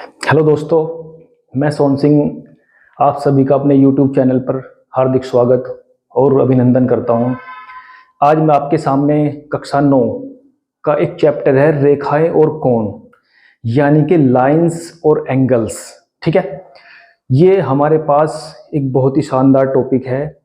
Hello दोस्तों, मैं सोन सिंह आप सभी का अपने YouTube चैनल पर हार्दिक स्वागत और अभिनंदन करता हूं। आज मैं आपके सामने कक्षा 9 का एक चैप्टर है रेखाएं और कोण, यानी कि लाइंस और एंगल्स। ठीक है, ये हमारे पास एक बहुत ही शानदार टॉपिक है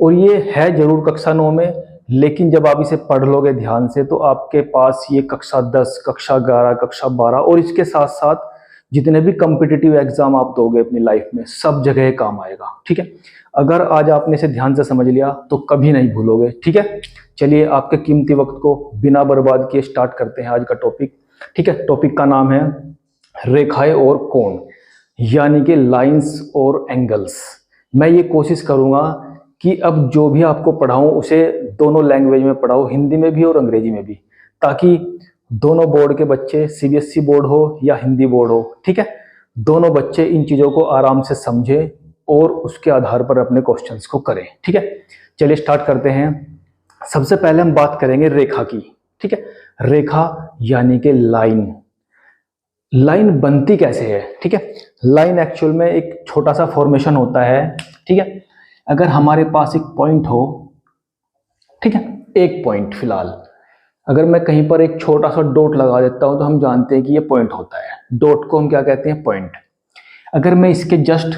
और ये है जरूर कक्षा 9 में, लेकिन जब आप इसे पढ़ लोगे ध्यान से तो आपके पास ये कक्षा 10, कक्षा 11, कक्षा 12 और इसके साथ साथ जितने भी कॉम्पिटिटिव एग्जाम आप दोगे अपनी लाइफ में सब जगह काम आएगा। ठीक है, अगर आज आपने इसे ध्यान से समझ लिया तो कभी नहीं भूलोगे। ठीक है, चलिए आपके कीमती वक्त को बिना बर्बाद किए स्टार्ट करते हैं आज का टॉपिक। ठीक है, टॉपिक का नाम है रेखाएं और कोण, यानी कि लाइंस और एंगल्स। मैं ये कोशिश करूंगा कि अब जो भी आपको पढ़ाऊं उसे दोनों लैंग्वेज में पढ़ाऊं, हिंदी में भी और अंग्रेजी में भी, ताकि दोनों बोर्ड के बच्चे, सीबीएसई बोर्ड हो या हिंदी बोर्ड हो, ठीक है, दोनों बच्चे इन चीज़ों को आराम से समझें और उसके आधार पर अपने क्वेश्चंस को करें। ठीक है, चलिए स्टार्ट करते हैं। सबसे पहले हम बात करेंगे रेखा की। ठीक है, रेखा यानी कि लाइन। लाइन बनती कैसे है? ठीक है, लाइन एक्चुअल में एक छोटा सा फॉर्मेशन होता है। ठीक है, अगर हमारे पास एक पॉइंट हो, ठीक है, एक पॉइंट, फिलहाल अगर मैं कहीं पर एक छोटा सा डॉट लगा देता हूं तो हम जानते हैं कि ये पॉइंट होता है। डॉट को हम क्या कहते हैं? पॉइंट। अगर मैं इसके जस्ट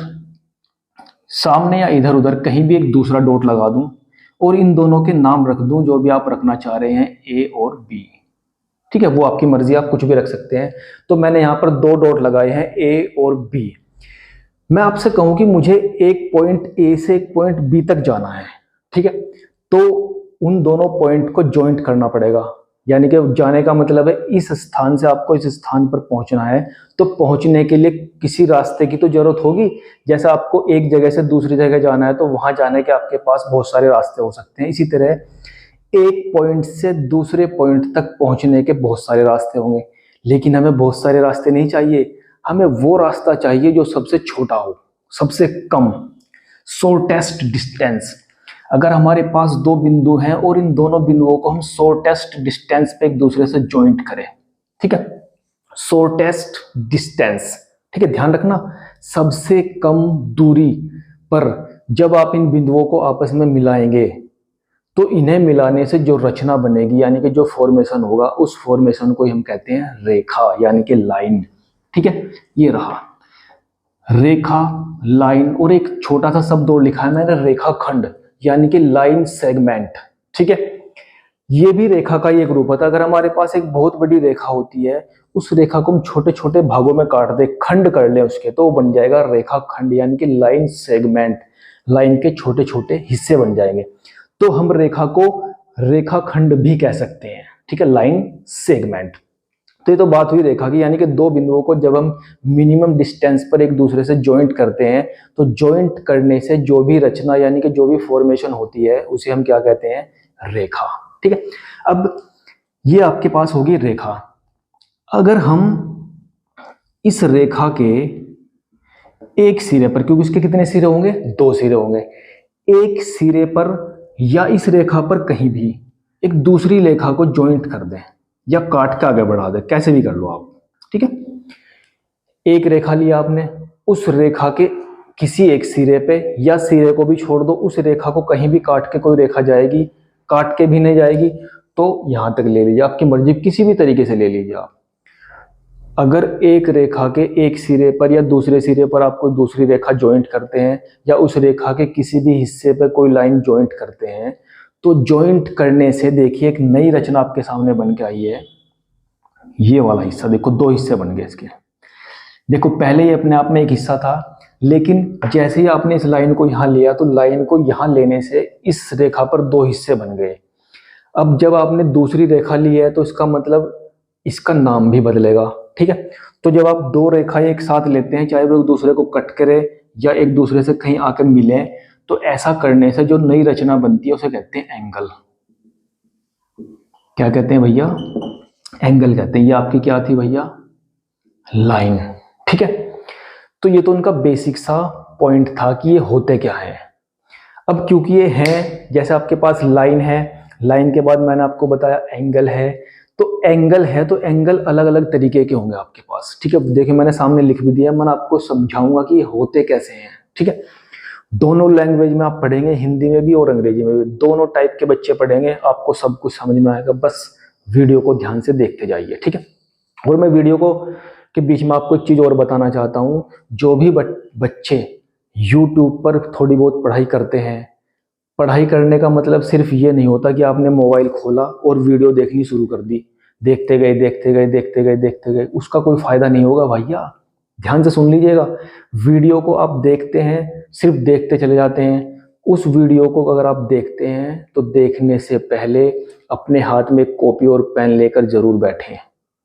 सामने या इधर उधर कहीं भी एक दूसरा डॉट लगा दूं और इन दोनों के नाम रख दूं जो भी आप रखना चाह रहे हैं, ए और बी, ठीक है, वो आपकी मर्जी, आप कुछ भी रख सकते हैं। तो मैंने यहां पर दो डॉट लगाए हैं, ए और बी। मैं आपसे कहूं कि मुझे एक पॉइंट ए से एक पॉइंट बी तक जाना है, ठीक है, तो उन दोनों पॉइंट को ज्वाइंट करना पड़ेगा। यानी कि जाने का मतलब है इस स्थान से आपको इस स्थान पर पहुंचना है, तो पहुंचने के लिए किसी रास्ते की तो जरूरत होगी। जैसा आपको एक जगह से दूसरी जगह जाना है तो वहां जाने के आपके पास बहुत सारे रास्ते हो सकते हैं, इसी तरह एक पॉइंट से दूसरे पॉइंट तक पहुंचने के बहुत सारे रास्ते होंगे। लेकिन हमें बहुत सारे रास्ते नहीं चाहिए, हमें वो रास्ता चाहिए जो सबसे छोटा हो, सबसे कम, शॉर्टेस्ट डिस्टेंस। अगर हमारे पास दो बिंदु हैं और इन दोनों बिंदुओं को हम शॉर्टेस्ट डिस्टेंस पे एक दूसरे से ज्वाइंट करें, ठीक है, शॉर्टेस्ट डिस्टेंस, ठीक है, ध्यान रखना, सबसे कम दूरी पर जब आप इन बिंदुओं को आपस में मिलाएंगे तो इन्हें मिलाने से जो रचना बनेगी, यानी कि जो फॉर्मेशन होगा, उस फॉर्मेशन को हम कहते हैं रेखा, यानी कि लाइन। ठीक है, ये रहा रेखा, लाइन, और एक छोटा सा शब्द और लिखा है मैंने, रेखाखंड, यानी कि लाइन सेगमेंट। ठीक है, ये भी रेखा का ही एक रूप होता है। अगर हमारे पास एक बहुत बड़ी रेखा होती है, उस रेखा को हम छोटे छोटे भागों में काट दे, खंड कर ले उसके, तो वो बन जाएगा रेखाखंड, यानी कि लाइन सेगमेंट। लाइन के छोटे छोटे हिस्से बन जाएंगे, तो हम रेखा को रेखाखंड भी कह सकते हैं। ठीक है, लाइन सेगमेंट। तो ये तो बात हुई रेखा की, यानी कि दो बिंदुओं को जब हम मिनिमम डिस्टेंस पर एक दूसरे से ज्वाइंट करते हैं तो ज्वाइंट करने से जो भी रचना, यानी कि जो भी फॉर्मेशन होती है, उसे हम क्या कहते हैं? रेखा। ठीक है, अब ये आपके पास होगी रेखा। अगर हम इस रेखा के एक सिरे पर, क्योंकि उसके कितने सिरे होंगे? दो सिरे होंगे, एक सिरे पर या इस रेखा पर कहीं भी एक दूसरी रेखा को ज्वाइंट कर दें या काट के आगे बढ़ा दे, कैसे भी कर लो आप। ठीक है, एक रेखा लिया आपने, उस रेखा के किसी एक सिरे पे या सिरे को भी छोड़ दो, उस रेखा को कहीं भी काट के कोई रेखा जाएगी, काट के भी नहीं जाएगी, तो यहां तक ले लीजिए, आपकी मर्जी, किसी भी तरीके से ले लीजिए आप। अगर एक रेखा के एक सिरे पर या दूसरे सिरे पर आप कोई दूसरी रेखा ज्वाइंट करते हैं या उस रेखा के किसी भी हिस्से पर कोई लाइन ज्वाइंट करते हैं, तो ज्वाइंट करने से देखिए एक नई रचना आपके सामने बन के आई है। ये वाला हिस्सा देखो, दो हिस्से बन गए इसके। देखो पहले ये अपने आप में एक हिस्सा था, लेकिन जैसे ही आपने इस लाइन को यहां लिया तो लाइन को यहां लेने से इस रेखा पर दो हिस्से बन गए। अब जब आपने दूसरी रेखा ली है तो इसका मतलब इसका नाम भी बदलेगा। ठीक है, तो जब आप दो रेखाएं एक साथ लेते हैं, चाहे वो एक दूसरे को कट करे या एक दूसरे से कहीं आकर मिले, तो ऐसा करने से जो नई रचना बनती है उसे कहते हैं एंगल। क्या कहते हैं भैया? एंगल कहते हैं। ये आपकी क्या थी भैया? लाइन। ठीक है, तो ये तो उनका बेसिक सा पॉइंट था कि ये होते क्या है। अब क्योंकि ये है, जैसे आपके पास लाइन है, लाइन के बाद मैंने आपको बताया एंगल है, तो एंगल है तो एंगल अलग अलग तरीके के होंगे आपके पास, ठीक है। देखिए मैंने सामने लिख भी दिया, मैं आपको समझाऊंगा कि ये होते कैसे हैं, ठीक है। दोनों लैंग्वेज में आप पढ़ेंगे, हिंदी में भी और अंग्रेजी में भी, दोनों टाइप के बच्चे पढ़ेंगे, आपको सब कुछ समझ में आएगा। बस वीडियो को ध्यान से देखते जाइए, ठीक है। और मैं वीडियो को के बीच में आपको एक चीज और बताना चाहता हूँ, जो भी बच्चे यूट्यूब पर थोड़ी बहुत पढ़ाई करते हैं, पढ़ाई करने का मतलब सिर्फ ये नहीं होता कि आपने मोबाइल खोला और वीडियो देखनी शुरू कर दी, देखते गए देखते गए देखते गए देखते गए, उसका कोई फायदा नहीं होगा भैया। ध्यान से सुन लीजिएगा, वीडियो को आप देखते हैं, सिर्फ देखते चले जाते हैं। उस वीडियो को अगर आप देखते हैं तो देखने से पहले अपने हाथ में कॉपी और पेन लेकर जरूर बैठें,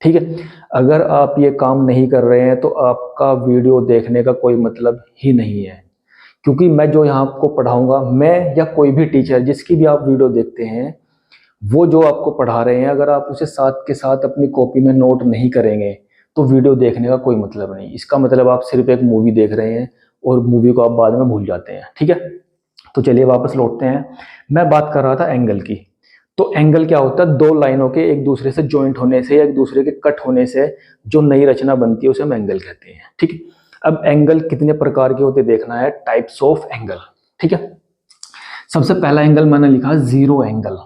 ठीक है। अगर आप ये काम नहीं कर रहे हैं तो आपका वीडियो देखने का कोई मतलब ही नहीं है। क्योंकि मैं जो यहाँ आपको पढ़ाऊंगा, मैं या कोई भी टीचर जिसकी भी आप वीडियो देखते हैं, वो जो आपको पढ़ा रहे हैं अगर आप उसे साथ के साथ अपनी कॉपी में नोट नहीं करेंगे तो वीडियो देखने का कोई मतलब नहीं। इसका मतलब आप सिर्फ एक मूवी देख रहे हैं और मूवी को आप बाद में भूल जाते हैं, ठीक है। तो चलिए वापस लौटते हैं। मैं बात कर रहा था एंगल की। तो एंगल क्या होता है, दो लाइनों के एक दूसरे से ज्वाइंट होने से या एक दूसरे के कट होने से जो नई रचना बनती है उसे हम एंगल कहते हैं, ठीक है। अब एंगल कितने प्रकार के होते देखना है, टाइप्स ऑफ एंगल, ठीक है। सबसे पहला एंगल मैंने लिखा जीरो एंगल,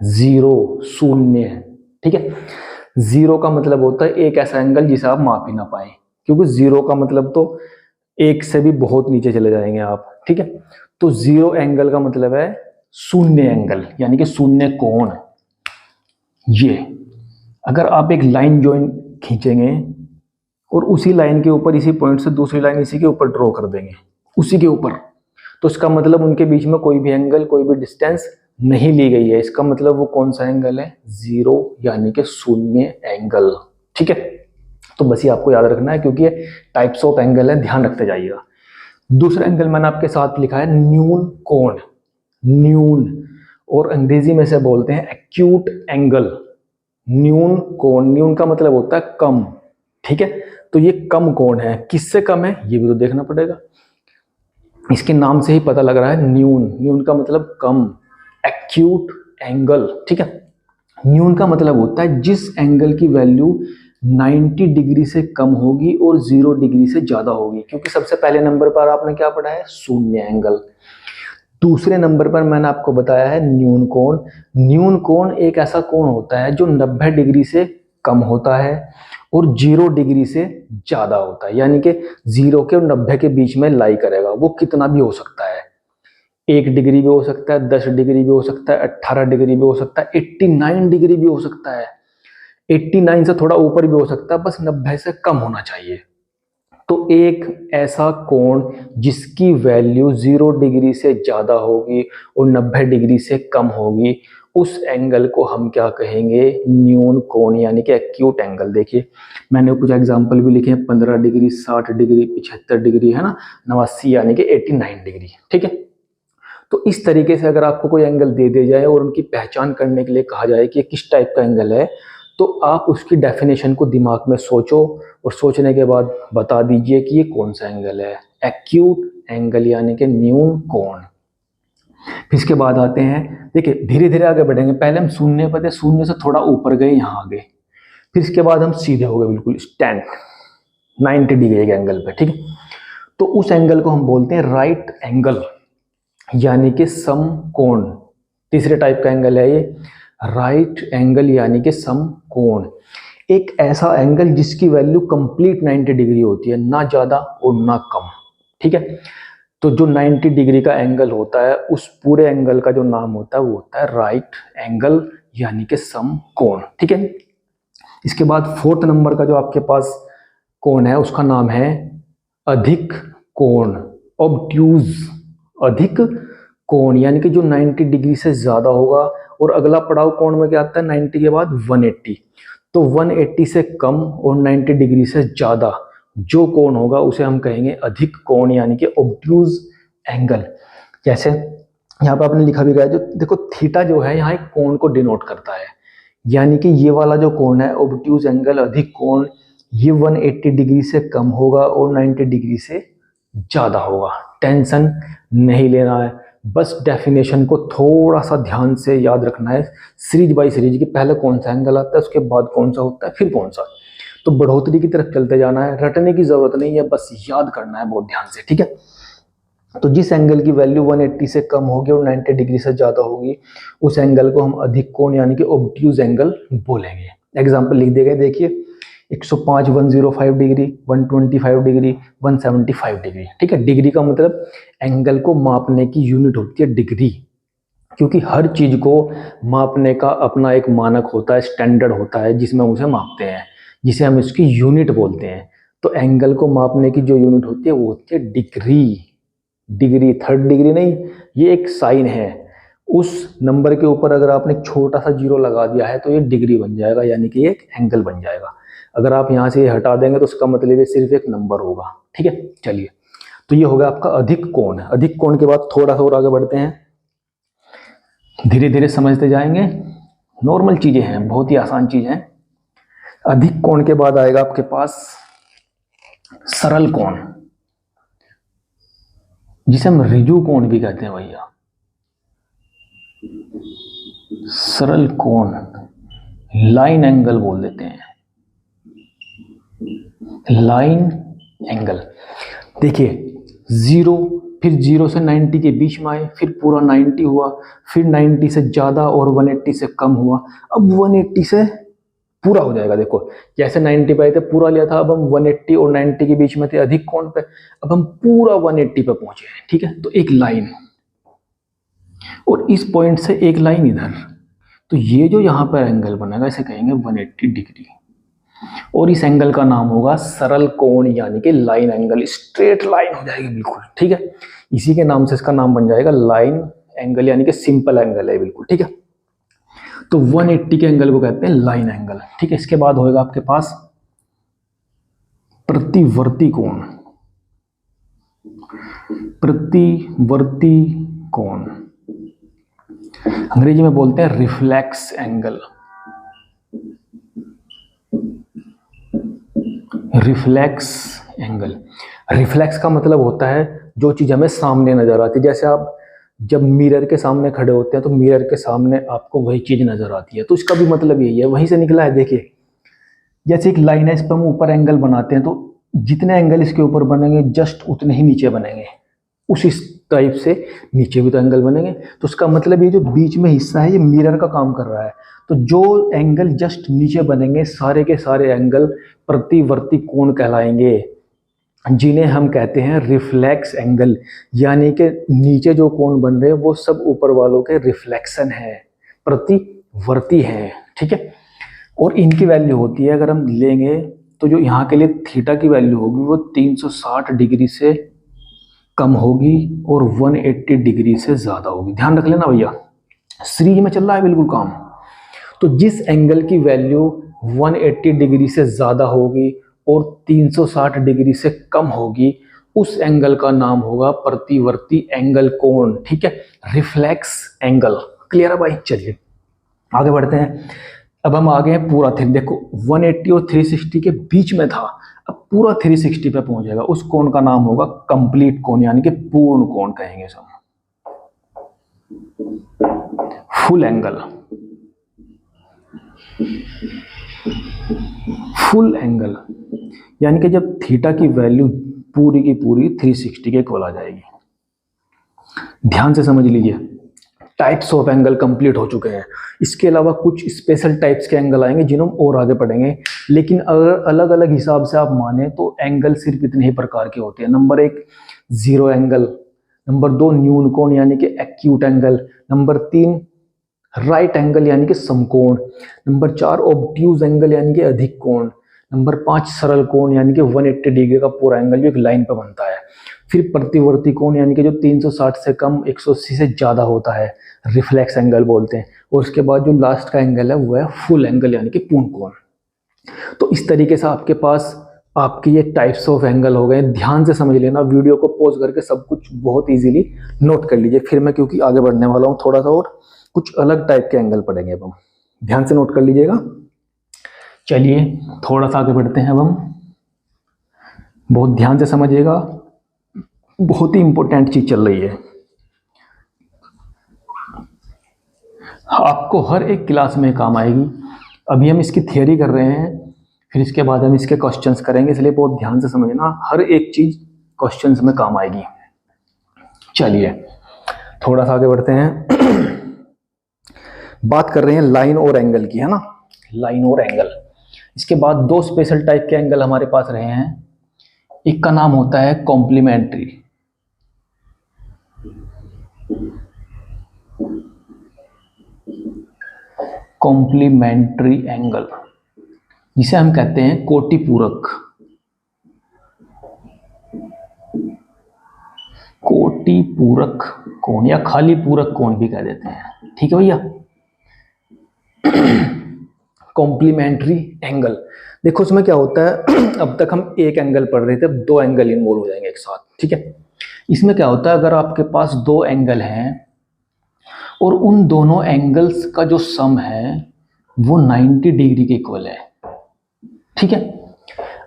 जीरो शून्य, ठीक है। जीरो का मतलब होता है एक ऐसा एंगल जिसे आप माप ही ना पाए, क्योंकि जीरो का मतलब तो एक से भी बहुत नीचे चले जाएंगे आप, ठीक है। तो जीरो एंगल का मतलब है शून्य एंगल, यानी कि शून्य कोण। ये अगर आप एक लाइन ज्वाइन खींचेंगे और उसी लाइन के ऊपर इसी पॉइंट से दूसरी लाइन इसी के ऊपर ड्रॉ कर देंगे, उसी के ऊपर, तो इसका मतलब उनके बीच में कोई भी एंगल, कोई भी डिस्टेंस नहीं ली गई है। इसका मतलब वो कौन सा एंगल है, जीरो, यानी कि शून्य एंगल, ठीक है। तो बस ये आपको याद रखना है, क्योंकि ये टाइप्स ऑफ एंगल है, ध्यान रखते जाइएगा। दूसरा एंगल मैंने आपके साथ लिखा है न्यून कोण, न्यून, और अंग्रेजी में से बोलते हैं एक्यूट एंगल। न्यून कोण, न्यून का मतलब होता है कम, ठीक है। तो ये कम कोण है, किससे कम है ये भी तो देखना पड़ेगा। इसके नाम से ही पता लग रहा है न्यून, न्यून का मतलब कम, एक्यूट एंगल, ठीक है। न्यून का मतलब होता है जिस एंगल की वैल्यू 90 डिग्री से कम होगी और 0 डिग्री से ज्यादा होगी, क्योंकि सबसे पहले नंबर पर आपने क्या पढ़ा है, शून्य एंगल। दूसरे नंबर पर मैंने आपको बताया है न्यून कोण। न्यून कोण एक ऐसा कोण होता है जो 90 डिग्री से कम होता है और 0 डिग्री से ज्यादा होता है, यानी कि 0 के और 90 के बीच में लाई करेगा। वो कितना भी हो सकता है, 1 डिग्री भी हो सकता है, 10 डिग्री भी हो सकता है, 18 डिग्री भी हो सकता है, 89 डिग्री भी हो सकता है, 89 से थोड़ा ऊपर भी हो सकता है, बस 90 से कम होना चाहिए। तो एक ऐसा कोण जिसकी वैल्यू 0 डिग्री से ज्यादा होगी और 90 डिग्री से कम होगी, उस एंगल को हम क्या कहेंगे, न्यून कोण, यानी कि एक्यूट एंगल। देखिए मैंने कुछ एग्जांपल भी लिखे हैं, 15 डिग्री, 60 डिग्री, 75 डिग्री, है ना, 89 यानी कि 89 डिग्री, ठीक है। तो इस तरीके से अगर आपको कोई एंगल दे दिया जाए और उनकी पहचान करने के लिए कहा जाए कि किस टाइप का एंगल है, तो आप उसकी डेफिनेशन को दिमाग में सोचो और सोचने के बाद बता दीजिए कि ये कौन सा एंगल है, एक्यूट एंगल यानी कि न्यून कोण। फिर इसके बाद आते हैं, देखिए धीरे धीरे आगे बढ़ेंगे। पहले हम शून्य पर थे, शून्य से थोड़ा ऊपर गए, यहाँ आ गए, फिर इसके बाद हम सीधे हो गए बिल्कुल स्टैंड 90 डिग्री के एंगल पे, ठीक है। तो उस एंगल को हम बोलते हैं राइट एंगल, यानी कि समकोण। तीसरे टाइप का एंगल है ये राइट एंगल, यानी कि समकोण। एक ऐसा एंगल जिसकी वैल्यू कंप्लीट 90 डिग्री होती है, ना ज्यादा और ना कम, ठीक है। तो जो 90 डिग्री का एंगल होता है, उस पूरे एंगल का जो नाम होता है वो होता है राइट एंगल, यानी कि समकोण, ठीक है। इसके बाद फोर्थ नंबर का जो आपके पास कोण है उसका नाम है अधिक कोण, ऑब्ट्यूज, अधिक कोण, यानी कि जो 90 डिग्री से ज्यादा होगा। और अगला पड़ाव कोण में क्या आता है, 90 के बाद 180। तो 180 से कम और 90 डिग्री से ज्यादा जो कोण होगा उसे हम कहेंगे अधिक कोण, यानी कि ऑब्ट्यूज एंगल। जैसे यहाँ पे आपने लिखा भी गया, जो देखो थीटा जो है यहाँ एक कोण को डिनोट करता है, यानी कि ये वाला जो कोण है ऑब्ट्यूज एंगल, अधिक कोण, ये 180 डिग्री से कम होगा और 90 डिग्री से ज्यादा होगा। टेंशन नहीं लेना है, बस डेफिनेशन को थोड़ा सा ध्यान से याद रखना है, सीरीज बाय सीरीज की, पहले कौन सा एंगल आता है, उसके बाद कौन सा होता है, फिर कौन सा। तो बढ़ोतरी की तरफ चलते जाना है, रटने की जरूरत नहीं है, बस याद करना है बहुत ध्यान से, ठीक है। तो जिस एंगल की वैल्यू 180 से कम होगी और 90 डिग्री से ज़्यादा होगी, उस एंगल को हम अधिक कोण यानी कि ऑब्ट्यूज एंगल बोलेंगे। एग्जाम्पल लिख दिए गए, देखिए 105, 105 डिग्री, 125 डिग्री, 175 डिग्री, ठीक है। डिग्री का मतलब एंगल को मापने की यूनिट होती है डिग्री, क्योंकि हर चीज को मापने का अपना एक मानक होता है, स्टैंडर्ड होता है, जिसमें उसे मापते हैं, जिसे हम इसकी यूनिट बोलते हैं। तो एंगल को मापने की जो यूनिट होती है वो होती है डिग्री। डिग्री थर्ड डिग्री नहीं, ये एक साइन है। उस नंबर के ऊपर अगर आपने छोटा सा जीरो लगा दिया है तो ये डिग्री बन जाएगा, यानी कि एक एंगल बन जाएगा। अगर आप यहाँ से हटा देंगे तो उसका मतलब ये सिर्फ एक नंबर होगा, ठीक है। चलिए, तो ये होगा आपका अधिक कोण। अधिक कोण के बाद थोड़ा सा और आगे बढ़ते हैं, धीरे धीरे समझते जाएंगे, नॉर्मल चीजें हैं, बहुत ही आसान चीज है। अधिक कोण के बाद आएगा आपके पास सरल कोण, जिसे हम ऋजु कोण भी कहते हैं भैया। सरल कोण, लाइन एंगल बोल देते हैं, लाइन एंगल। देखिए जीरो, फिर 0 से 90 के बीच में आए, फिर पूरा 90 हुआ, फिर 90 से ज़्यादा और 180 से कम हुआ, अब 180 से पूरा हो जाएगा। देखो जैसे 90 पे आए थे पूरा लिया था, अब हम 180 और 90 के बीच में थे अधिक कोण पे, अब हम पूरा 180 पे पहुंचे हैं, ठीक है। तो एक लाइन, और इस पॉइंट से एक लाइन इधर, तो ये जो यहाँ पर एंगल बनेगा इसे कहेंगे 180 डिग्री, और इस एंगल का नाम होगा सरल कोण यानी कि लाइन एंगल। स्ट्रेट लाइन हो जाएगी बिल्कुल, ठीक है। इसी के नाम से इसका नाम बन जाएगा लाइन एंगल, यानी कि सिंपल एंगल है बिल्कुल, ठीक है। तो 180 के एंगल को कहते हैं लाइन एंगल, ठीक है। इसके बाद होएगा आपके पास प्रतिवर्ती कोण। प्रतिवर्ती कोण अंग्रेजी में बोलते हैं reflex angle. Reflex angle, reflex का मतलब होता है जो चीज हमें सामने नजर आती है। जैसे आप जब मिरर के सामने खड़े होते हैं तो मिरर के सामने आपको वही चीज नजर आती है, तो इसका भी मतलब यही है, वहीं से निकला है। देखिए जैसे एक लाइन है, इस पर हम ऊपर एंगल बनाते हैं, तो जितने एंगल इसके ऊपर बनेंगे जस्ट उतने ही नीचे बनेंगे, उसी टाइप से नीचे भी तो एंगल बनेंगे। तो उसका मतलब ये जो बीच में हिस्सा है ये मिरर का काम कर रहा है। तो जो एंगल जस्ट नीचे बनेंगे सारे के सारे एंगल प्रतिवर्ती कोण कहलाएंगे, जिन्हें हम कहते हैं रिफ्लेक्स एंगल। यानी कि नीचे जो कोण बन रहे हैं वो सब ऊपर वालों के रिफ्लेक्शन है, प्रतिवर्ती है, ठीक है। और इनकी वैल्यू होती है, अगर हम लेंगे तो जो यहाँ के लिए थीटा की वैल्यू होगी वो 360 डिग्री से कम होगी और 180 डिग्री से ज्यादा होगी। ध्यान रख लेना भैया, सीरीज में चल रहा है बिल्कुल काम। तो जिस एंगल की वैल्यू 180 डिग्री से ज्यादा होगी और 360 डिग्री से कम होगी, उस एंगल का नाम होगा प्रतिवर्ती एंगल कोण, ठीक है, रिफ्लेक्स एंगल। क्लियर है भाई? चलिए आगे बढ़ते हैं। अब हम आगे हैं पूरा थिक, देखो 180 और 360 के बीच में था, अब पूरा 360 पे पहुंच जाएगा, उस कोण का नाम होगा कंप्लीट कोण, यानी कि पूर्ण कोण कहेंगे सब, फुल एंगल। फुल एंगल यानी कि जब थीटा की वैल्यू पूरी की पूरी 360 के इक्वल आ जाएगी। ध्यान से समझ लीजिए, टाइप्स ऑफ एंगल कंप्लीट हो चुके हैं, इसके अलावा कुछ स्पेशल टाइप्स के एंगल आएंगे जिन्हें हम और आगे पढ़ेंगे। लेकिन अगर अलग अलग हिसाब से आप माने तो एंगल सिर्फ इतने ही प्रकार के होते हैं। नंबर 1 जीरो एंगल, नंबर 2 न्यून कोण यानी कि acute angle, number 3 right angle यानी कि समकोण, नंबर 4 ऑब्ट्यूज एंगल यानी कि अधिक कोण, नंबर 5 सरल कोण यानी कि 180 डिग्री का पूरा एंगल जो एक लाइन पर बनता है, फिर प्रतिवर्ती कोण यानी कि जो 360 से कम 180 से ज़्यादा होता है, रिफ्लेक्स एंगल बोलते हैं, और उसके बाद जो लास्ट का एंगल है वो है फुल एंगल यानी कि पूर्ण कोण। तो इस तरीके से आपके पास आपके ये टाइप्स ऑफ एंगल हो गए। ध्यान से समझ लेना, वीडियो को पॉज करके सब कुछ बहुत इजीली नोट कर लीजिए। फिर मैं क्योंकि आगे बढ़ने वाला हूँ थोड़ा सा और कुछ अलग टाइप के एंगल पढ़ेंगे, अब हम ध्यान से नोट कर लीजिएगा। चलिए थोड़ा सा आगे बढ़ते हैं, अब हम बहुत ध्यान से समझिएगा, बहुत ही इंपॉर्टेंट चीज चल रही है। आपको हर एक क्लास में काम आएगी। अभी हम इसकी थियरी कर रहे हैं, फिर इसके बाद हम इसके क्वेश्चंस करेंगे, इसलिए बहुत ध्यान से समझना, हर एक चीज क्वेश्चंस में काम आएगी। चलिए थोड़ा सा आगे बढ़ते हैं। बात कर रहे हैं लाइन और एंगल की, है ना, लाइन और एंगल। इसके बाद दो स्पेशल टाइप के एंगल हमारे पास रहे हैं। एक का नाम होता है कॉम्प्लीमेंट्री, कॉम्प्लीमेंट्री एंगल, जिसे हम कहते हैं कोटि पूरक, कोटि पूरक कोण या खाली पूरक कोण भी कह देते हैं। ठीक है भैया। कॉम्प्लीमेंट्री एंगल, देखो उसमें क्या होता है, अब तक हम एक एंगल पढ़ रहे थे, अब दो एंगल इन्वॉल्व हो जाएंगे एक साथ। ठीक है, इसमें क्या होता है, अगर आपके पास दो एंगल हैं और उन दोनों एंगल्स का जो सम है वो 90 डिग्री के इक्वल है। ठीक है,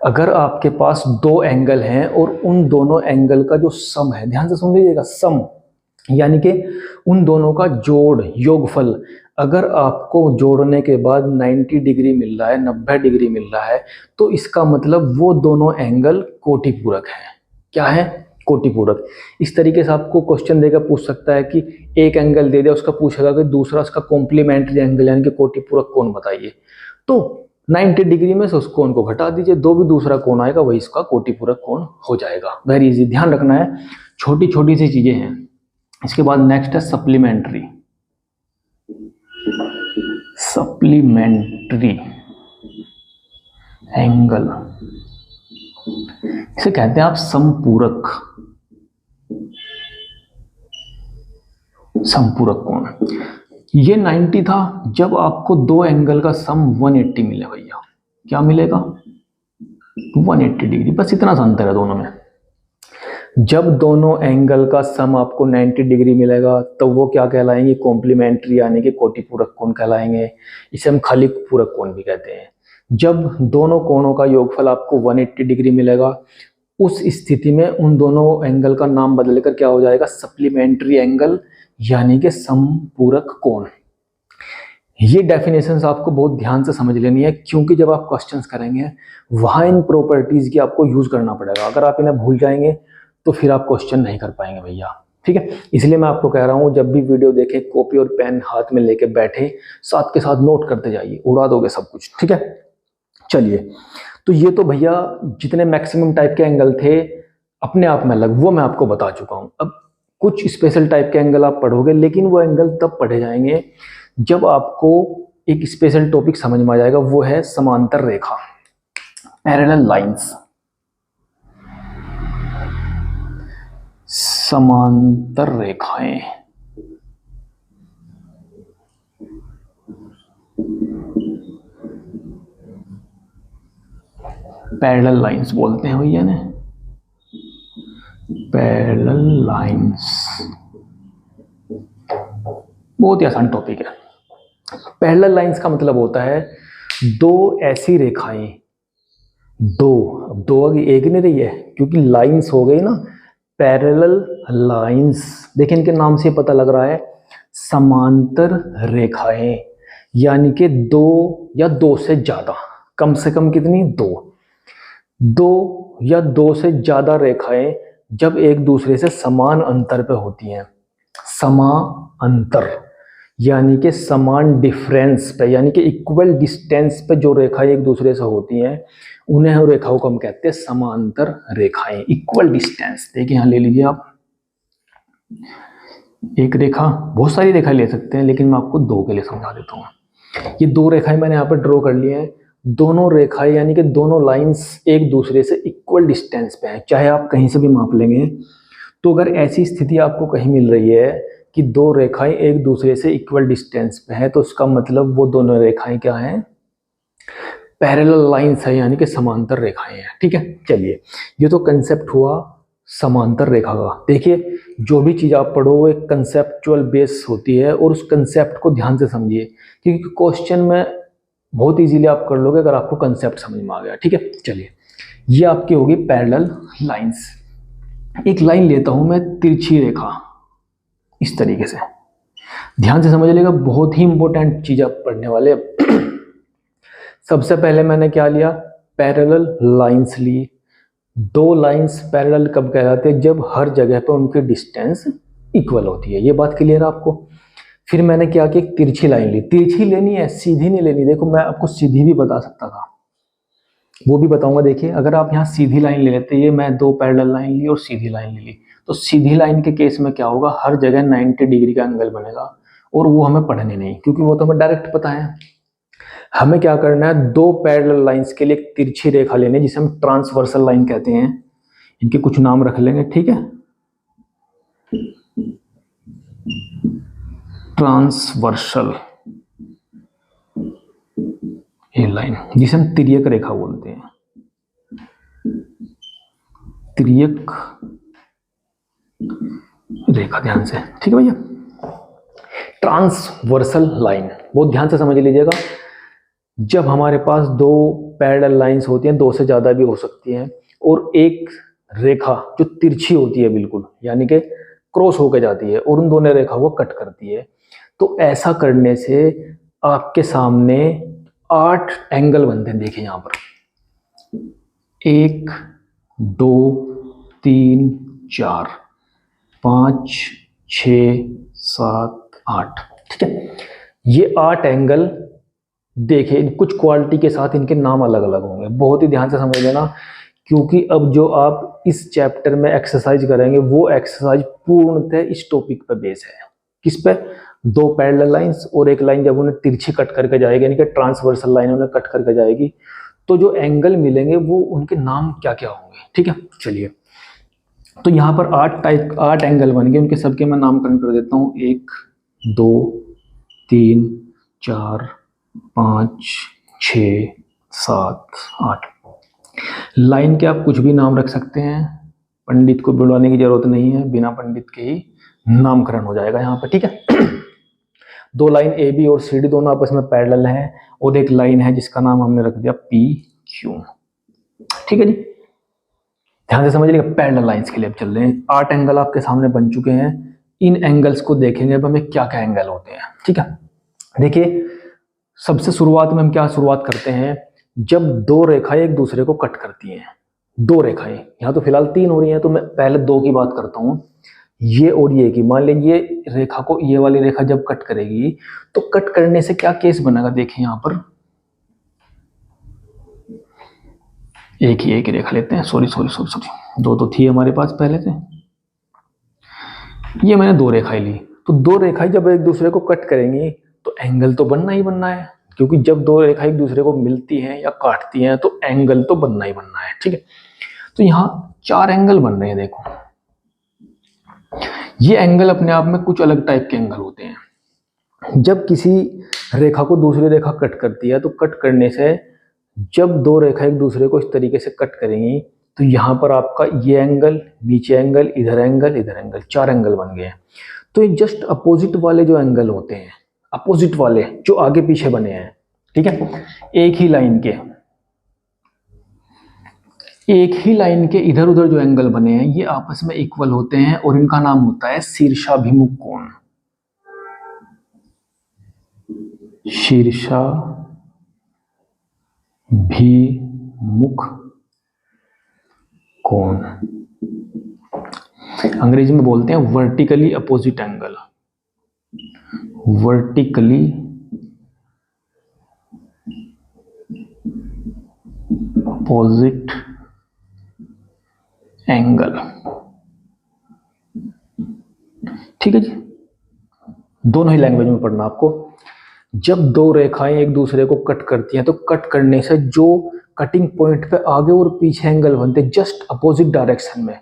अगर आपके पास दो एंगल हैं और उन दोनों एंगल का जो सम है, ध्यान से सुन लीजिएगा, सम यानी कि उन दोनों का जोड़, योगफल, अगर आपको जोड़ने के बाद 90 डिग्री मिल रहा है, 90 डिग्री मिल रहा है, तो इसका मतलब वो दोनों एंगल कोटि पूरक है। क्या है? कोटि पूरक। इस तरीके से आपको क्वेश्चन देकर पूछ सकता है कि एक एंगल दे दिया, उसका पूछेगा कि दूसरा उसका कॉम्प्लीमेंट्री एंगल यानी कि कोटि पूरक कोण बताइए, तो 90 डिग्री में से उस कोण को घटा दीजिए, दो भी दूसरा कोण आएगा वही इसका कोटि पूरक कोण हो जाएगा। वेरी इजी, ध्यान रखना है, छोटी छोटी सी चीजें हैं। इसके बाद नेक्स्ट है सप्लीमेंट्री, सप्लीमेंट्री एंगल, इसे कहते हैं आप समपूरक, समपूरक कोण। ये 90 था जब आपको दो एंगल का सम 180 मिले भैया, क्या मिलेगा? 180 डिग्री, बस इतना सा अंतर है दोनों में। जब दोनों एंगल का सम आपको 90 डिग्री मिलेगा तो वो क्या कहलाएंगे? कॉम्प्लीमेंट्री यानी कि कोटि पूरक कोण कहलाएंगे। इसे हम खाली पूरक कोण भी कहते हैं। जब दोनों कोणों का योगफल आपको 180 डिग्री मिलेगा, उस स्थिति में उन दोनों एंगल का नाम बदलकर क्या हो जाएगा? सप्लीमेंट्री एंगल यानी कि समपूरक कोण। ये डेफिनेशंस आपको बहुत ध्यान से समझ लेनी है, क्योंकि जब आप क्वेश्चंस करेंगे वहां इन प्रॉपर्टीज की आपको यूज करना पड़ेगा। अगर आप इन्हें भूल जाएंगे तो फिर आप क्वेश्चन नहीं कर पाएंगे भैया। ठीक है, इसलिए मैं आपको कह रहा हूं, जब भी वीडियो देखें कॉपी और पेन हाथ में लेके बैठे, साथ के साथ नोट करते जाइए, उड़ा दोगे सब कुछ। ठीक है, चलिए, तो ये तो भैया जितने मैक्सिमम टाइप के एंगल थे अपने आप में अलग, वो मैं आपको बता चुका हूं। अब कुछ स्पेशल टाइप के एंगल आप पढ़ोगे, लेकिन वो एंगल तब पढ़े जाएंगे जब आपको एक स्पेशल टॉपिक समझ में आ जाएगा, वो है समांतर रेखा, पैरेलल लाइंस, समांतर रेखाएं। पैरेलल लाइंस बोलते हैं भैया ने, पैरेलल लाइंस, बहुत ही आसान टॉपिक है। पैरेलल लाइंस का मतलब होता है दो ऐसी रेखाएं, दो अभी एक नहीं रही है, क्योंकि लाइंस हो गई ना, पैरेलल लाइंस। देखिए इनके नाम से पता लग रहा है, समांतर रेखाएं, यानी कि दो या दो से ज्यादा, कम से कम कितनी? दो या दो से ज्यादा रेखाएं जब एक दूसरे से समान अंतर पे होती हैं, समांतर यानी कि समान डिफरेंस पे, यानी कि इक्वल डिस्टेंस पे जो रेखाएं एक दूसरे से होती हैं, उन्हें रेखाओं को हम कहते हैं समांतर रेखाएं, इक्वल डिस्टेंस। देखिए यहां ले लीजिए आप एक रेखा, बहुत सारी रेखा ले सकते हैं, लेकिन मैं आपको दो के लिए समझा देता हूं। ये दो रेखाएं मैंने यहाँ पर ड्रॉ कर ली हैं। दोनों रेखाएं यानी कि दोनों लाइंस एक दूसरे से इक्वल डिस्टेंस पे हैं, चाहे आप कहीं से भी माप लेंगे। तो अगर ऐसी स्थिति आपको कहीं मिल रही है कि दो रेखाएं एक दूसरे से इक्वल डिस्टेंस पे है, तो उसका मतलब वो दोनों रेखाएं क्या हैं? पैरेलल लाइंस है, यानी कि समांतर रेखाएं हैं। ठीक है, चलिए, ये तो कंसेप्ट हुआ समांतर रेखा का। देखिए जो भी चीज आप पढ़ो वो एक कंसेप्चुअल बेस होती है, और उस कंसेप्ट को ध्यान से समझिए, क्योंकि क्वेश्चन में बहुत इजीली आप कर लोगे अगर आपको कंसेप्ट समझ में आ गया। ठीक है, चलिए, ये आपकी होगी पैरेलल लाइंस। एक लाइन लेता हूं मैं, तिरछी रेखा, इस तरीके से। ध्यान से समझ लीजिएगा, बहुत ही इंपॉर्टेंट चीज आप पढ़ने वाले। सबसे पहले मैंने क्या लिया, पैरेलल लाइंस ली। दो लाइंस पैरेलल कब कहलाते हैं, जब हर जगह पे उनकी डिस्टेंस इक्वल होती है। ये बात क्लियर है आपको। फिर मैंने क्या किया, एक तिरछी लाइन ली। तिरछी लेनी है, सीधी नहीं लेनी। देखो मैं आपको सीधी भी बता सकता था, वो भी बताऊंगा। देखिए अगर आप यहाँ सीधी लाइन ले लेते, ये मैं दो पैरेलल लाइन ली और सीधी लाइन ले ली, तो सीधी लाइन के केस में क्या होगा, हर जगह 90 डिग्री का एंगल बनेगा, और वो हमें पढ़ने नहीं, क्योंकि वो तो हमें डायरेक्ट पता है। हमें क्या करना है, दो पैरेलल लाइंस के लिए एक तिरछी रेखा लेनी है, जिसे हम ट्रांसवर्सल लाइन कहते हैं। इनके कुछ नाम रख लेंगे, ठीक है। ट्रांसवर्सल ये लाइन, जिसे हम तिर्यक रेखा बोलते हैं, तिर्यक रेखा। ध्यान से, ठीक है भैया। ट्रांसवर्सल लाइन बहुत ध्यान से समझ लीजिएगा। जब हमारे पास दो पैरेलल लाइंस होती हैं, दो से ज्यादा भी हो सकती हैं, और एक रेखा जो तिरछी होती है बिल्कुल, यानी कि क्रॉस होकर जाती है और उन दोनों रेखा को कट करती है, तो ऐसा करने से आपके सामने 8 एंगल बनते हैं। देखिए यहां पर 1 2 3 4 5 6 7 8, ठीक है। ये 8 एंगल देखिए, कुछ क्वालिटी के साथ इनके नाम अलग अलग होंगे। बहुत ही ध्यान से समझ लेना, क्योंकि अब जो आप इस चैप्टर में एक्सरसाइज करेंगे, वो एक्सरसाइज पूर्णतः इस टॉपिक पे बेस है। किस पे, दो पैरेलल लाइंस और एक लाइन जब उन्हें तिरछी कट करके जाएगी, यानी कि ट्रांसवर्सल लाइन उन्हें कट करके जाएगी, तो जो एंगल मिलेंगे वो उनके नाम क्या क्या होंगे, ठीक है। चलिए, तो यहाँ पर 8 एंगल बन गए, उनके सबके मैं नामकरण कर देता हूँ। 1 2 3 4 5 6 7 8। लाइन के आप कुछ भी नाम रख सकते हैं, पंडित को बुलवाने की जरूरत नहीं है, बिना पंडित के ही नामकरण हो जाएगा यहाँ पर, ठीक है। दो लाइन ए बी और सी डी दोनों आपस में पैरेलल हैं, और एक लाइन है जिसका नाम हमने रख दिया पी क्यू, ठीक है जी। ध्यान से समझ लीजिएगा, पैरेलल लाइंस के लिए अब चल रहे हैं। 8 एंगल आपके सामने बन चुके हैं। इन एंगल्स को देखेंगे अब हमें क्या क्या एंगल होते हैं, ठीक है। देखिए सबसे शुरुआत में हम क्या शुरुआत करते हैं, जब दो रेखाएं एक दूसरे को कट करती हैं। दो रेखाएं, यहाँ तो फिलहाल 3 हो रही हैं, तो मैं पहले 2 की बात करता हूँ, ये और ये की। मान लीजिए रेखा को, ये वाली रेखा जब कट करेगी, तो कट करने से क्या केस बनेगा, देखिए यहाँ पर एक ही रेखा लेते हैं। सॉरी, दो तो थी हमारे पास पहले से, ये मैंने 2 रेखाएं ली। तो 2 रेखाएं जब एक दूसरे को कट करेंगी, तो एंगल तो बनना ही बनना है, क्योंकि जब 2 रेखा एक दूसरे को मिलती हैं या काटती हैं, तो एंगल तो बनना ही बनना है, ठीक है। तो यहाँ 4 एंगल बन रहे हैं। देखो ये एंगल अपने आप में कुछ अलग टाइप के एंगल होते हैं। जब किसी रेखा को दूसरी रेखा कट करती है, तो कट करने से जब 2 रेखा एक दूसरे को इस तरीके से कट करेंगी, तो यहाँ पर आपका ये एंगल, नीचे एंगल, इधर एंगल, इधर एंगल, 4 एंगल बन गए हैं। तो ये जस्ट अपोजिट वाले जो एंगल होते हैं, अपोजिट वाले जो आगे पीछे बने हैं, ठीक है, एक ही लाइन के इधर उधर जो एंगल बने हैं, ये आपस में इक्वल होते हैं, और इनका नाम होता है शीर्षाभिमुख कोण। शीर्षाभिमुख कोण अंग्रेजी में बोलते हैं vertically opposite angle. Vertically opposite angle, ठीक है जी। दोनों ही लैंग्वेज में पढ़ना आपको। जब 2 रेखाएं एक दूसरे को कट करती हैं, तो कट करने से जो कटिंग पॉइंट पे आगे और पीछे एंगल बनते हैं जस्ट अपोजिट डायरेक्शन में,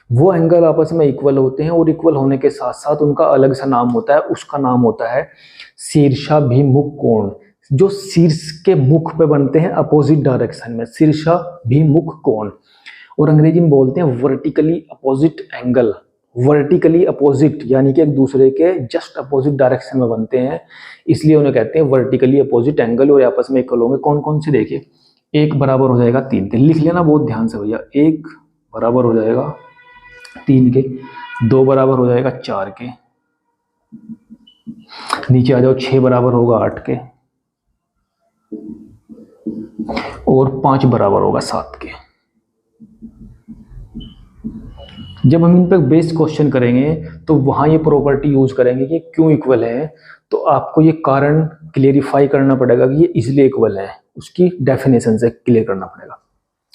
वो एंगल आपस में इक्वल होते हैं, और इक्वल होने के साथ साथ उनका अलग सा नाम होता है। उसका नाम होता है शीर्षाभिमुख कोण। जो शीर्ष के मुख पे बनते हैं अपोजिट डायरेक्शन में, शीर्षाभिमुख कोण। और अंग्रेजी में बोलते हैं vertically opposite angle. Vertically opposite यानी कि एक दूसरे के जस्ट अपोजिट डायरेक्शन में बनते हैं, इसलिए उन्हें कहते हैं वर्टिकली अपोजिट एंगल, और आपस में इक्वल होंगे। कौन कौन से, देखिए 1 बराबर हो जाएगा 3 के, लिख लेना बहुत ध्यान से भैया। 1 बराबर हो जाएगा 3 के, 2 बराबर हो जाएगा 4 के, नीचे आ जाओ, 6 बराबर होगा 8 के और 5 बराबर होगा 7 के। जब हम इन पर बेस्ड क्वेश्चन करेंगे तो वहां ये प्रॉपर्टी यूज करेंगे कि क्यों इक्वल है, तो आपको ये कारण क्लियरिफाई करना पड़ेगा कि ये इसलिए इक्वल है, उसकी डेफिनेशन से क्लियर करना पड़ेगा।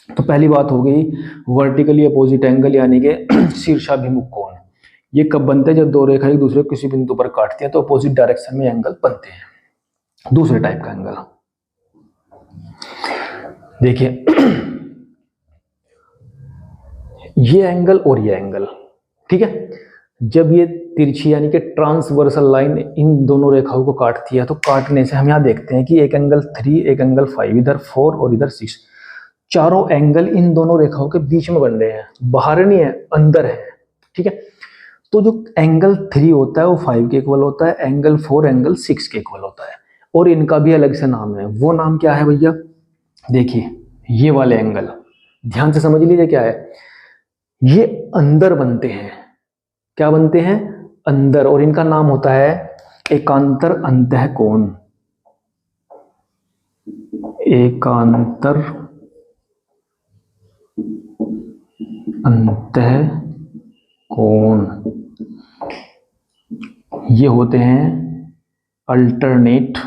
तो पहली बात हो गई वर्टिकली अपोजिट एंगल यानी कि शीर्षाभिमुख कोण। ये कब बनते हैं? जब दो रेखा एक दूसरे को किसी बिंदु पर काटती हैं तो अपोजिट डायरेक्शन में एंगल बनते हैं। दूसरे टाइप का एंगल देखिए, ये एंगल और ये एंगल, ठीक है। जब ये तिरछी यानी कि ट्रांसवर्सल लाइन इन दोनों रेखाओं को काटती है तो काटने से हम यहां देखते हैं कि एक एंगल 3, एक एंगल 5, इधर 4 और इधर 6, चारों एंगल इन दोनों रेखाओं के बीच में बन रहे हैं, बाहर नहीं है, अंदर है, ठीक है। तो जो एंगल 3 होता है वो 5 के इक्वल होता है, एंगल 4 एंगल 6 के इक्वल होता है, और इनका भी अलग से नाम है। वो नाम क्या है भैया? देखिए, ये वाले एंगल ध्यान से समझ लीजिए क्या है। ये अंदर बनते हैं, क्या बनते हैं? अंदर, और इनका नाम होता है एकांतर अंतः कोण। एकांतर अंतः कोण, ये होते हैं अल्टरनेट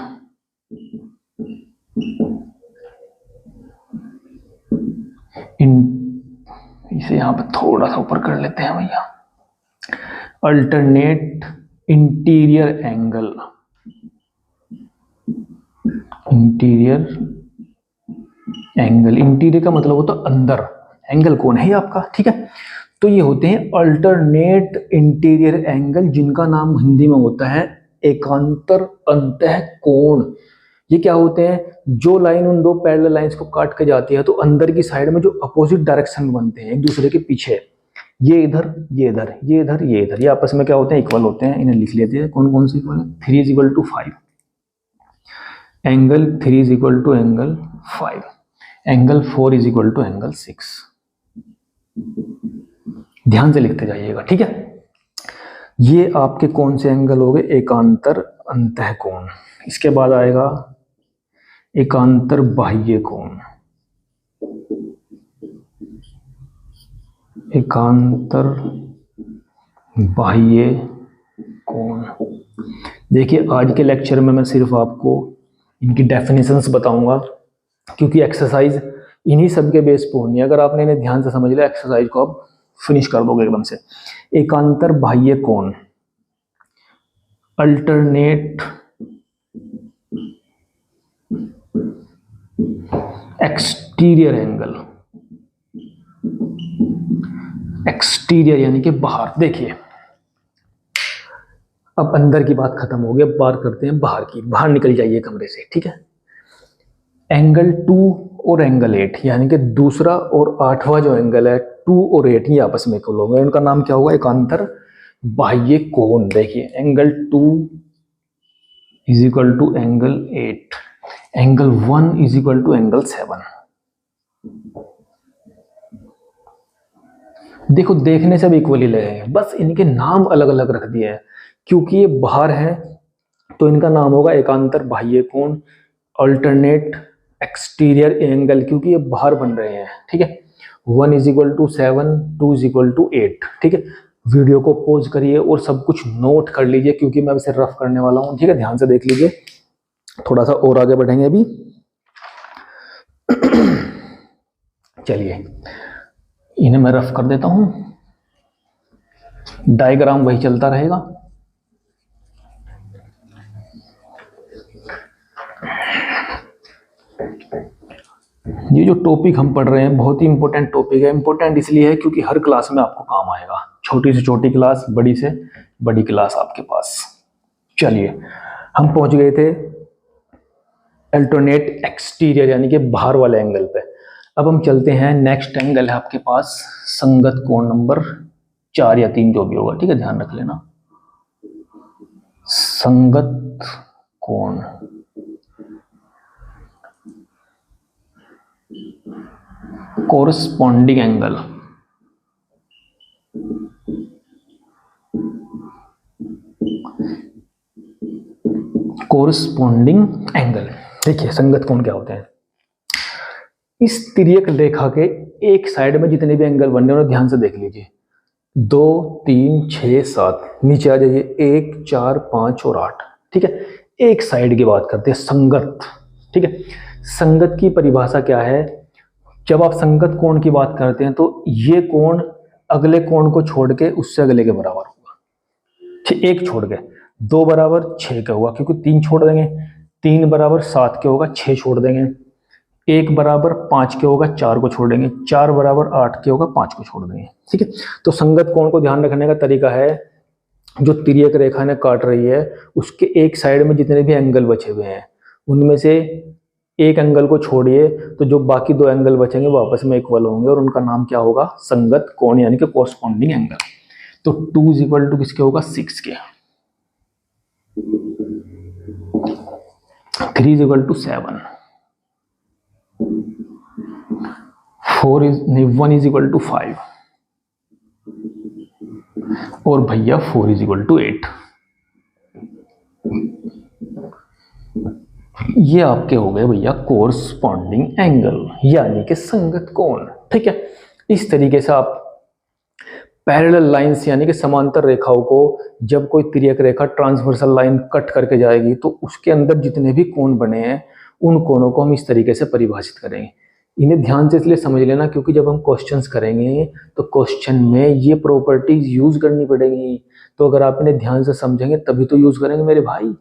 इसे यहां पर थोड़ा सा ऊपर कर लेते हैं भैया, alternate interior angle. Interior angle, interior का मतलब होता है अंदर, एंगल कौन है आपका, ठीक है। तो ये होते हैं अल्टरनेट इंटीरियर एंगल, जिनका नाम हिंदी में होता है एकांतर अंतः कोण। ये क्या होते हैं? जो लाइन उन दो पैरेलल लाइंस को काट के जाती है तो अंदर की साइड में जो अपोजिट डायरेक्शन में बनते हैं एक दूसरे के पीछे, ये इधर, ये इधर, ये इधर, ये इधर, ये आपस में क्या होते हैं? इक्वल होते हैं। इन्हें लिख लेते हैं, कौन कौन से इक्वल है? 3 is equal to 5, angle 3 is equal to angle 5, angle 4 is equal to angle 6। ध्यान से लिखते जाइएगा, ठीक है। ये आपके कौन से एंगल हो गए? एकांतर अंतः कोण। इसके बाद आएगा एकांतर बाह्य कोण। एकांतर बाह्य कोण, देखिए आज के लेक्चर में मैं सिर्फ आपको इनकी डेफिनेशंस बताऊंगा, क्योंकि एक्सरसाइज इन्हीं सब के बेस पे होनी है। अगर आपने इन्हें ध्यान से समझ लिया एक्सरसाइज को आप फिनिश कर दोगे एकदम से। एकांतर बाह्य कोण, अल्टरनेट एक्सटीरियर एंगल। एक्सटीरियर यानी कि बाहर। देखिए, अब अंदर की बात खत्म हो गई, अब बात करते हैं बाहर की। बाहर निकल जाइए कमरे से, ठीक है। एंगल 2 और एंगल 8 यानी कि दूसरा और 8वां जो एंगल है 2 और 8, ये आपस में इक्वल होंगे, उनका नाम क्या होगा? एकांतर बाह्य कोण। देखिए, angle 2 is equal to angle 8, angle 1 is equal to angle 7। देखो, देखने से भी इक्वली लगेंगे, बस इनके नाम अलग अलग रख दिए हैं। क्योंकि ये बाहर है तो इनका नाम होगा एकांतर बाह्य कोण, अल्टरनेट एक्सटीरियर एंगल, क्योंकि ये बाहर बन रहे हैं, ठीक है। 1 is equal to 7, 2 is equal to 8, ठीक है। वीडियो को पॉज करिए और सब कुछ नोट कर लीजिए, क्योंकि मैं इसे रफ करने वाला हूं, ठीक है। ध्यान से देख लीजिए, थोड़ा सा और आगे बढ़ेंगे अभी। चलिए, इन्हें मैं रफ कर देता हूं, डायग्राम वही चलता रहेगा। ये जो टॉपिक हम पढ़ रहे हैं बहुत ही इंपॉर्टेंट टॉपिक है। इंपॉर्टेंट इसलिए है क्योंकि हर क्लास में आपको काम आएगा, छोटी से छोटी क्लास, बड़ी से बड़ी क्लास आपके पास। चलिए, हम पहुंच गए थे अल्टरनेट एक्सटीरियर यानी कि बाहर वाले एंगल पे। अब हम चलते हैं, नेक्स्ट एंगल है आपके पास संगत कोण नंबर 4 या 3 जो भी होगा, ठीक है, ध्यान रख लेना। संगत कोण, कोरस्पॉन्डिंग एंगल। Corresponding angle. देखिए संगत कोण क्या होते हैं। इस तिर्यक रेखा के एक साइड में जितने भी एंगल बन रहे हैं ध्यान से देख लीजिए, 2 3 6 7, नीचे आ जाइए 1 4 5 और 8। ठीक है, एक साइड की बात करते हैं संगत। ठीक है, संगत की परिभाषा क्या है? जब आप संगत कोण की बात करते हैं तो ये कोण अगले कोण को छोड़ के उससे अगले के बराबर होगा। एक छोड़ के 2 बराबर 6 का होगा, क्योंकि 3 छोड़ देंगे, 3 बराबर 7 के होगा, 6 छोड़ देंगे, 1 बराबर 5 के होगा, 4 को छोड़ेंगे, 4 बराबर 8 के होगा, 5 को छोड़ देंगे। ठीक है, तो संगत कोण को ध्यान रखने का तरीका है, जो तिर्यक रेखा ने काट रही है उसके एक साइड में जितने भी एंगल बचे हुए हैं उनमें से एक एंगल को छोड़िए तो जो बाकी 2 एंगल बचेंगे वो आपस में इक्वल होंगे और उनका नाम क्या होगा? संगत कोण, यानी कि कोरस्पॉन्डिंग एंगल। तो 2 इज इक्वल टू किसके होगा? 6 के। 3 is equal to 7, 1 is equal to 5 और भैया 4 इज इक्वल टू 8। ये आपके हो गए भैया कोरस्पॉन्डिंग एंगल, यानी कि संगत कोण। ठीक है, इस तरीके से आप पैरेलल लाइंस यानी कि समांतर रेखाओं को जब कोई तिर्यक रेखा ट्रांसवर्सल लाइन कट करके जाएगी तो उसके अंदर जितने भी कोण बने हैं उन कोणों को हम इस तरीके से परिभाषित करेंगे। इन्हें ध्यान से इसलिए समझ लेना क्योंकि जब हम क्वेश्चंस करेंगे तो क्वेश्चन में ये प्रॉपर्टीज यूज करनी पड़ेगी। तो अगर आप इन्हें ध्यान से समझेंगे तभी तो यूज करेंगे मेरे भाई।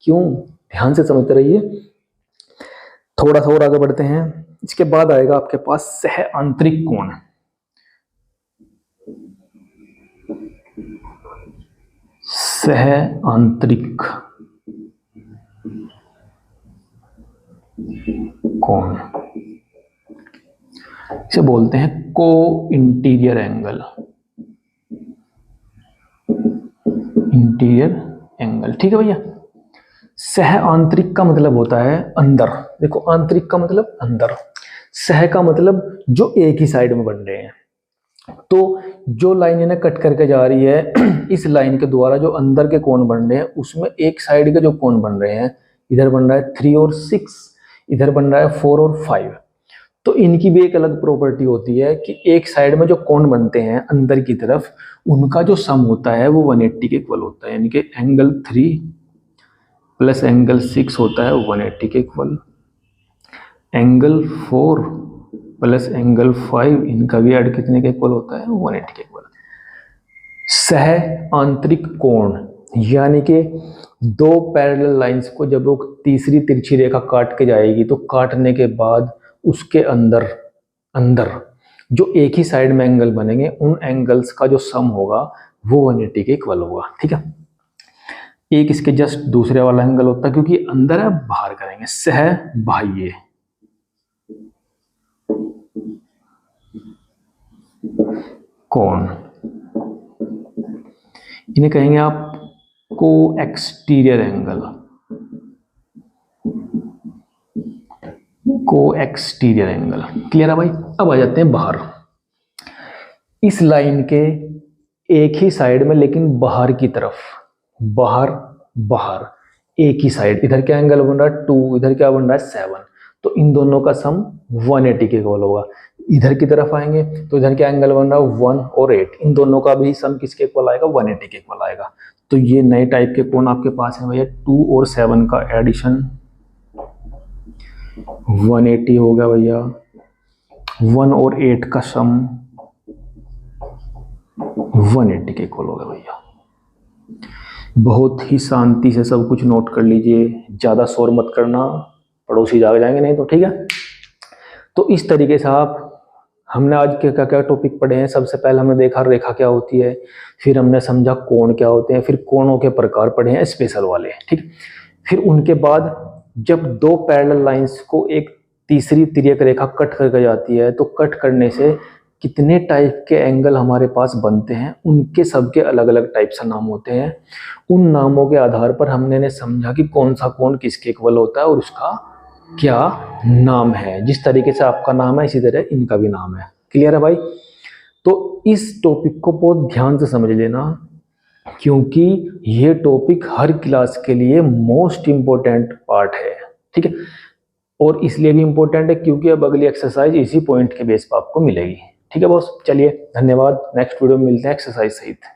क्यों? ध्यान से समझते रहिए। थोड़ा सा और आगे बढ़ते हैं। इसके बाद आएगा आपके पास सह आंतरिक कोण। सह आंतरिक कोण इसे बोलते हैं को इंटीरियर एंगल। इंटीरियर एंगल, ठीक है भैया। सह आंतरिक का मतलब होता है अंदर। देखो, आंतरिक का मतलब अंदर, सह का मतलब जो एक ही साइड में बन रहे हैं। तो जो लाइन इन्हें कट करके जा रही है इस लाइन के द्वारा जो अंदर के कोण बन रहे हैं उसमें एक साइड के जो कोण बन रहे हैं, इधर बन रहा है 3 और 6, इधर बन रहा है 4 और 5। तो इनकी भी एक अलग प्रॉपर्टी होती है कि एक साइड में जो कोण बनते हैं अंदर की तरफ उनका जो सम होता है वो 180 के इक्वल होता है। यानी कि एंगल 3 प्लस एंगल 6 होता है 180 के इक्वल। एंगल 4 प्लस एंगल 5 इनका भी ऐड कितने के इक्वल होता है? 180 के इक्वल। सह आंतरिक कोण यानी कि दो पैरेलल लाइंस को जब वो तीसरी तिरछी रेखा काट के जाएगी तो काटने के बाद उसके अंदर अंदर जो एक ही साइड में एंगल बनेंगे उन एंगल्स का जो सम होगा वो 180 के इक्वल होगा। ठीक है, एक इसके जस्ट दूसरे वाला एंगल होता है क्योंकि अंदर है, बाहर करेंगे। सह बाह्य कोण, इन्हें कहेंगे आप को एक्सटीरियर एंगल। को एक्सटीरियर एंगल क्लियर है भाई। अब आ जाते हैं बाहर। इस लाइन के एक ही साइड में लेकिन बाहर की तरफ, बाहर बाहर एक ही साइड, इधर क्या एंगल बन रहा है 2, इधर क्या बन रहा है 7, तो इन दोनों का सम 180 के इक्वल होगा। इधर की तरफ आएंगे तो इधर क्या एंगल बन रहा है 1 और 8, इन दोनों का भी सम किसके इक्वल आएगा? 180 के इक्वल आएगा। तो ये नए टाइप के कोण आपके पास है भैया। 2 और 7 का एडिशन 180 हो गया भैया। 1 और 8 का सम 180 के इक्वल हो गया भैया। बहुत ही शांति से सब कुछ नोट कर लीजिए, ज्यादा शोर मत करना, पड़ोसी जाग जाएंगे नहीं तो। ठीक है, तो इस तरीके से आप, हमने आज क्या क्या टॉपिक पढ़े हैं। सबसे पहले हमने देखा रेखा क्या होती है, फिर हमने समझा कोण क्या होते हैं, फिर कोणों के प्रकार पढ़े हैं स्पेशल वाले। ठीक, फिर उनके बाद जब दो पैरेलल लाइंस को एक तीसरी तिर्यक रेखा कट करके जाती है तो कट करने से कितने टाइप के एंगल हमारे पास बनते हैं, उनके सबके अलग अलग टाइप से नाम होते हैं। उन नामों के आधार पर हमने समझा कि कौन सा कोण किसके इक्वल होता है और उसका क्या नाम है। जिस तरीके से आपका नाम है इसी तरह इनका भी नाम है। क्लियर है भाई? तो इस टॉपिक को बहुत ध्यान से समझ लेना क्योंकि ये टॉपिक हर क्लास के लिए मोस्ट इम्पोर्टेंट पार्ट है। ठीक है, और इसलिए भी इम्पोर्टेंट है क्योंकि अब अगली एक्सरसाइज इसी पॉइंट के बेस पर आपको मिलेगी। ठीक है बॉस, चलिए धन्यवाद, नेक्स्ट वीडियो में मिलते हैं एक्सरसाइज सहित।